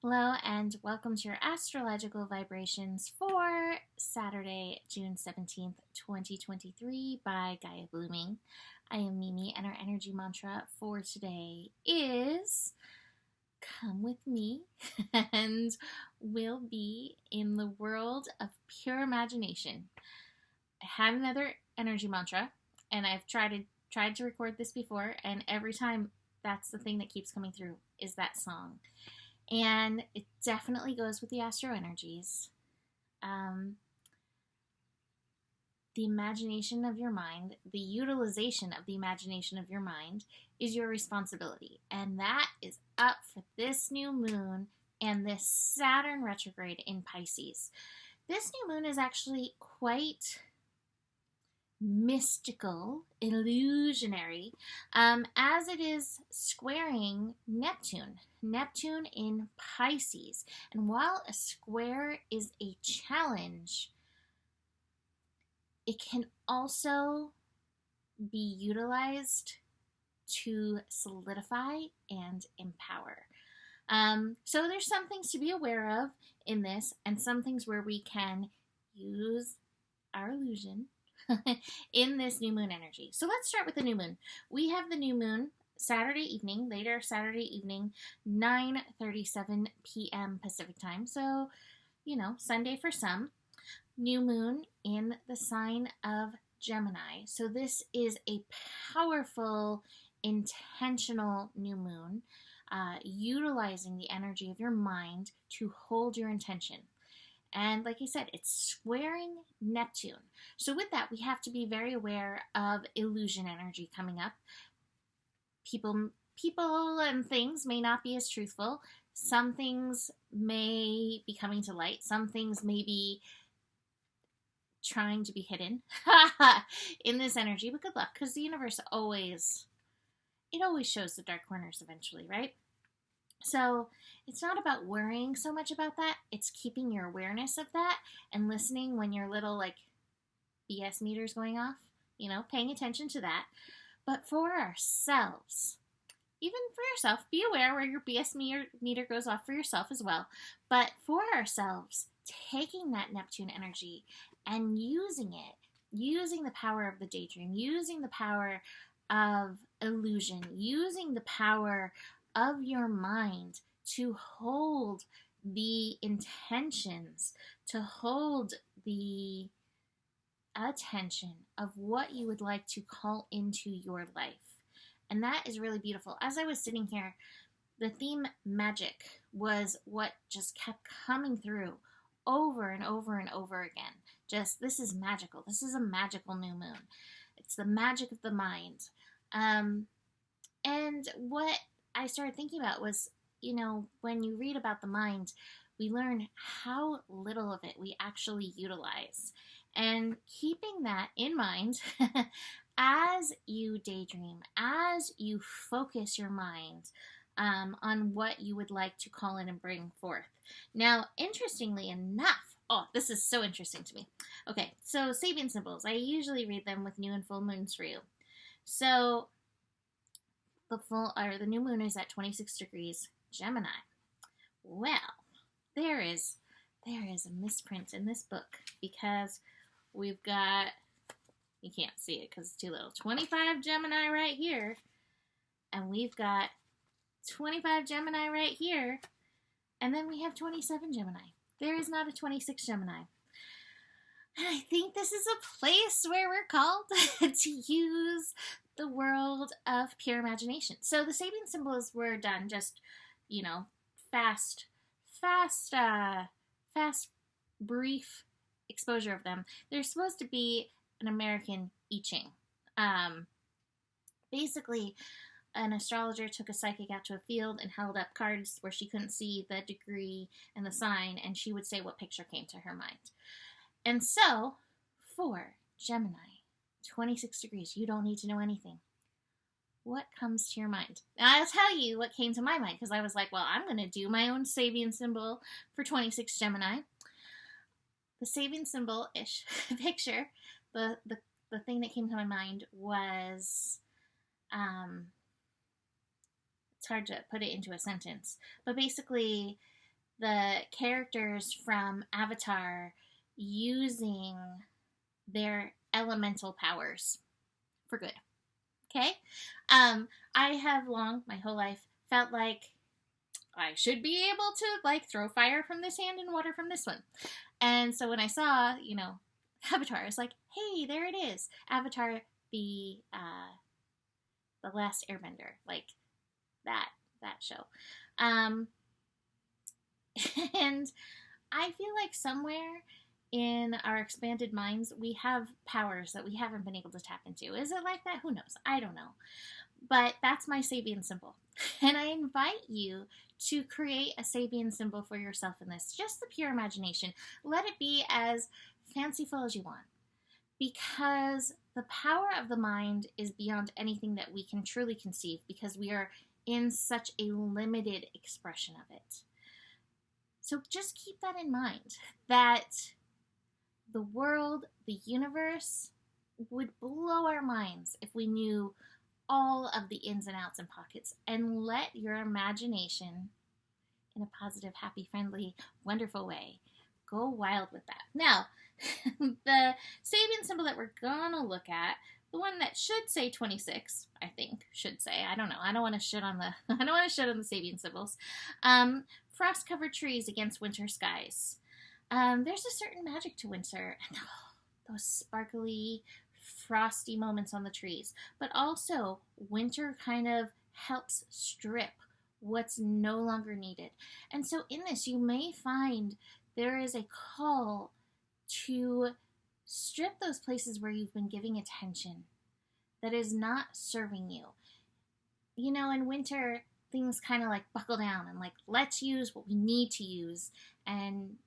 Hello and welcome to your astrological vibrations for Saturday, June 17th, 2023 by Gaia Blooming. I am Mimi and our energy mantra for today is come with me and we'll be in the world of pure imagination. I have another energy mantra and I've tried to record this before, and every time that's the thing that keeps coming through is that song. And it definitely goes with the astro energies. The imagination of your mind, the utilization of the imagination of your mind is your responsibility. And that is up for this new moon and this Saturn retrograde in Pisces. This new moon is actually quite mystical, illusionary, as it is squaring Neptune in Pisces. And while a square is a challenge, it can also be utilized to solidify and empower. So there's some things to be aware of in this, and some things where we can use our illusion in this new moon energy. So let's start with the new moon. We have the new moon later Saturday evening, 9:37 p.m. Pacific time. So, Sunday for some. New moon in the sign of Gemini. So this is a powerful, intentional new moon, utilizing the energy of your mind to hold your intention. And like I said, it's squaring Neptune. So with that, we have to be very aware of illusion energy coming up. People and things may not be as truthful. Some things may be coming to light. Some things may be trying to be hidden in this energy. But good luck, because the universe always shows the dark corners eventually, right? So it's not about worrying so much about that. It's keeping your awareness of that and listening when your little BS meter's going off, paying attention to that. But for ourselves, even for yourself, be aware where your BS meter goes off for yourself as well. But for ourselves, taking that Neptune energy and using it, using the power of the daydream, using the power of illusion, using the power of your mind to hold the intentions, to hold the attention of what you would like to call into your life. And that is really beautiful. As I was sitting here, the theme magic was what just kept coming through over and over and over again. Just, this is magical. This is a magical new moon. It's the magic of the mind. And what I started thinking about was, when you read about the mind, we learn how little of it we actually utilize. And keeping that in mind as you daydream, as you focus your mind on what you would like to call in and bring forth. Now, interestingly enough, this is so interesting to me. Okay, so Sabian symbols. I usually read them with new and full moons for you. So the new moon is at 26 degrees Gemini. Well, there is a misprint in this book, because we've got, you can't see it because it's too little, 25 Gemini right here, and we've got 25 Gemini right here, and then we have 27 Gemini. There is not a 26 Gemini. And I think this is a place where we're called to use the world of pure imagination. So the Sabian symbols were done just, fast, brief exposure of them. They're supposed to be an American I Ching. Basically, an astrologer took a psychic out to a field and held up cards where she couldn't see the degree and the sign, and she would say what picture came to her mind. And so, for Gemini, 26 degrees, you don't need to know anything. What comes to your mind? Now, I'll tell you what came to my mind, because I was like, well, I'm going to do my own Sabian symbol for 26 Gemini. The Sabian symbol-ish picture, the thing that came to my mind was, it's hard to put it into a sentence, but basically the characters from Avatar using their elemental powers for good. Okay? I have my whole life, felt like I should be able to, like, throw fire from this hand and water from this one. And so when I saw, Avatar, I was like, hey, there it is. Avatar, the Last Airbender, like that show. And I feel like somewhere in our expanded minds, we have powers that we haven't been able to tap into. Is it like that? Who knows? I don't know. But that's my Sabian symbol. And I invite you to create a Sabian symbol for yourself in this. Just the pure imagination. Let it be as fanciful as you want. Because the power of the mind is beyond anything that we can truly conceive, because we are in such a limited expression of it. So just keep that in mind, that the world, the universe, would blow our minds if we knew all of the ins and outs and pockets. And let your imagination, in a positive, happy, friendly, wonderful way, go wild with that. Now, the Sabian symbol that we're gonna look at, the one that should say 26, I think, should say. I don't know. I don't want to shit on the Sabian symbols. Frost-covered trees against winter skies. There's a certain magic to winter, and those sparkly, frosty moments on the trees. But also, winter kind of helps strip what's no longer needed. And so in this, you may find there is a call to strip those places where you've been giving attention that is not serving you. In winter, things kind of like buckle down and like, let's use what we need to use and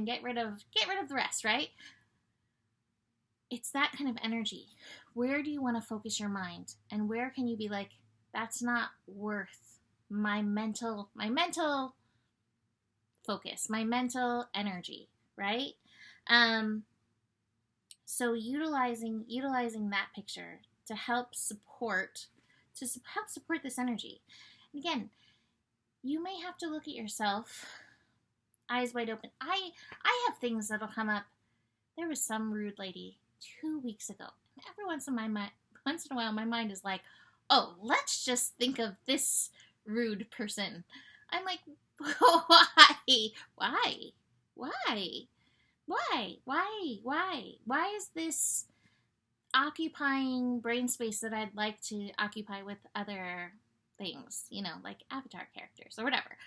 get rid of the rest, right? It's that kind of energy. Where do you want to focus your mind? And where can you be like, that's not worth my mental focus, my mental energy, right? So utilizing that picture to help support this energy. And again, you may have to look at yourself, eyes wide open. I have things that'll come up. There was some rude lady 2 weeks ago. And every once in a while, my mind is like, oh, let's just think of this rude person. I'm like, Why is this occupying brain space that I'd like to occupy with other things, like Avatar characters or whatever,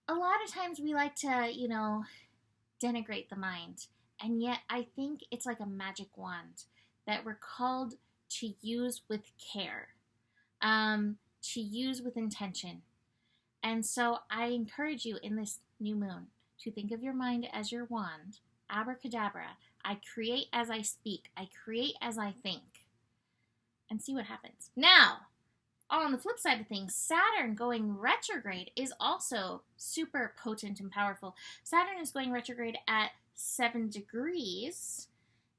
a lot of times we like to, denigrate the mind, and yet I think it's like a magic wand that we're called to use with care, to use with intention. And so I encourage you in this new moon to think of your mind as your wand. Abracadabra. I create as I speak. I create as I think. And see what happens. Now, on the flip side of things, Saturn going retrograde is also super potent and powerful. Saturn is going retrograde at 7 degrees.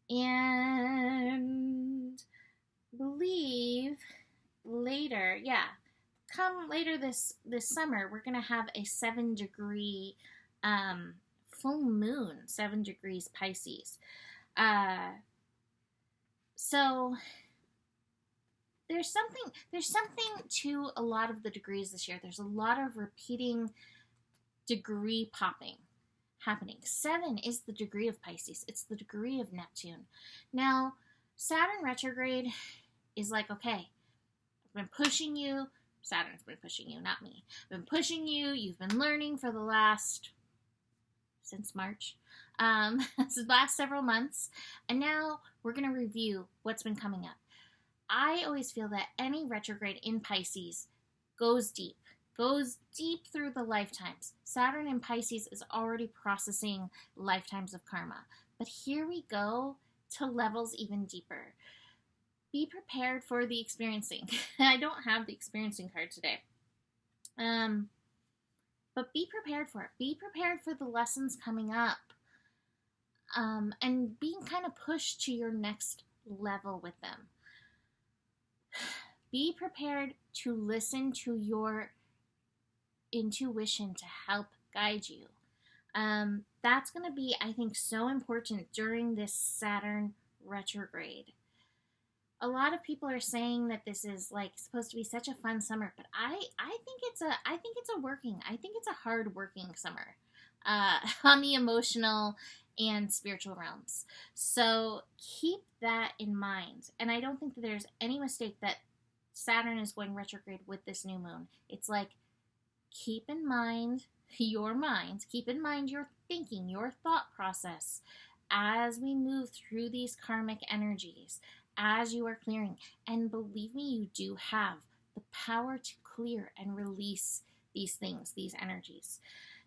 And I believe later, come later this summer, we're going to have a 7-degree full moon, 7 degrees Pisces. So there's something to a lot of the degrees this year. There's a lot of repeating degree popping happening. 7 is the degree of Pisces. It's the degree of Neptune. Now, Saturn retrograde is like, okay, I've been pushing you. Saturn's been pushing you, not me. I've been pushing you. You've been learning for since March, the last several months. And now we're going to review what's been coming up. I always feel that any retrograde in Pisces goes deep through the lifetimes. Saturn in Pisces is already processing lifetimes of karma. But here we go to levels even deeper. Be prepared for the experiencing. I don't have the experiencing card today. But be prepared for it. Be prepared for the lessons coming up. And being kind of pushed to your next level with them. be prepared to listen to your intuition to help guide you. That's going to be, I think, so important during this Saturn retrograde. A lot of people are saying that this is like supposed to be such a fun summer, but I think it's a hard working summer on the emotional and spiritual realms. So keep that in mind. And I don't think that there's any mistake that Saturn is going retrograde with this new moon. It's like, keep in mind your mind, keep in mind your thinking, your thought process as we move through these karmic energies, as you are clearing. And believe me, you do have the power to clear and release these things, these energies.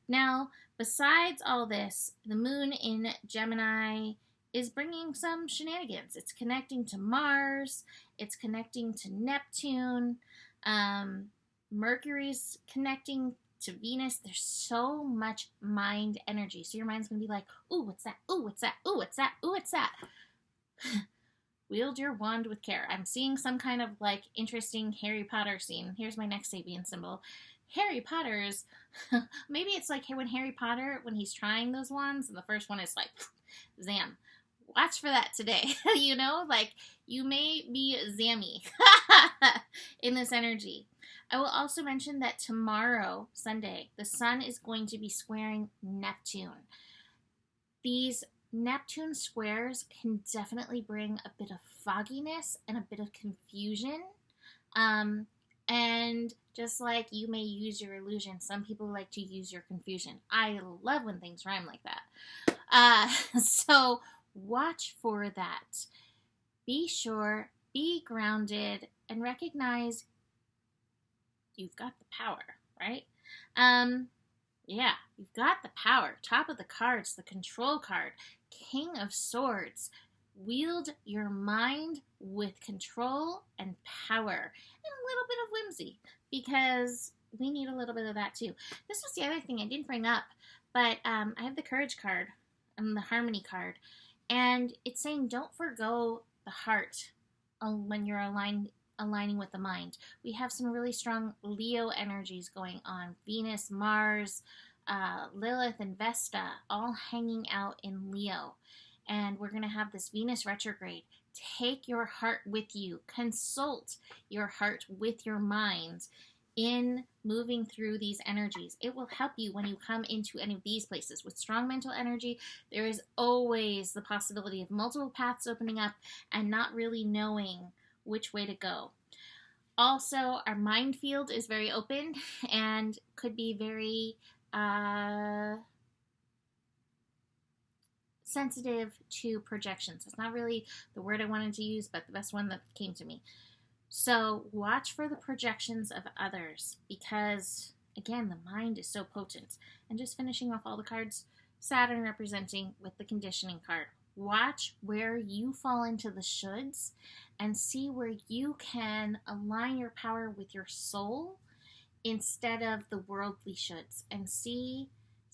Now, besides all this, the moon in Gemini is bringing some shenanigans. It's connecting to Mars, it's connecting to Neptune, Mercury's connecting to Venus. There's so much mind energy. So your mind's going to be like, ooh, what's that? Ooh, what's that? Ooh, what's that? Ooh, what's that? Wield your wand with care. I'm seeing some kind of like interesting Harry Potter scene. Here's my next Sabian symbol. Harry Potter's, maybe it's like when Harry Potter, when he's trying those wands, and the first one is like, zam. Watch for that today. You know, like you may be zammy in this energy. I will also mention that tomorrow, Sunday, the sun is going to be squaring Neptune. These Neptune squares can definitely bring a bit of fogginess and a bit of confusion. And just like you may use your illusion, some people like to use your confusion. I love when things rhyme like that. So watch for that. Be sure, be grounded, and recognize you've got the power, right? Yeah, you've got the power. Top of the cards, the control card, King of Swords. Wield your mind with control and power and a little bit of whimsy, because we need a little bit of that too. This was the other thing I didn't bring up, but I have the Courage card and the Harmony card, and it's saying don't forgo the heart when you're aligning with the mind. We have some really strong Leo energies going on. Venus, Mars, Lilith, and Vesta all hanging out in Leo. And we're going to have this Venus retrograde. Take your heart with you. Consult your heart with your mind in moving through these energies. It will help you when you come into any of these places. With strong mental energy, there is always the possibility of multiple paths opening up and not really knowing which way to go. Also, our mind field is very open and could be very sensitive to projections. It's not really the word I wanted to use, but the best one that came to me. So watch for the projections of others, because again, the mind is so potent. And just finishing off all the cards, Saturn representing with the conditioning card. Watch where you fall into the shoulds and see where you can align your power with your soul instead of the worldly shoulds, and see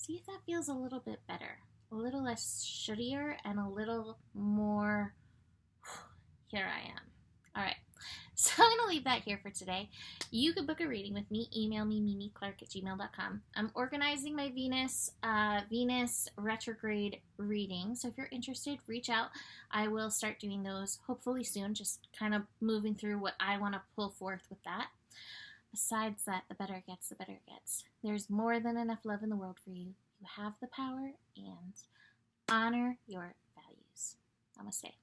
if that feels a little bit better, a little less shouldier and a little more here I am. All right. So I'm going to leave that here for today. You could book a reading with me. Email me, mimiclark@gmail.com. I'm organizing my Venus retrograde reading. So if you're interested, reach out. I will start doing those hopefully soon, just kind of moving through what I want to pull forth with that. Besides that, the better it gets, the better it gets. There's more than enough love in the world for you. You have the power, and honor your values. Namaste.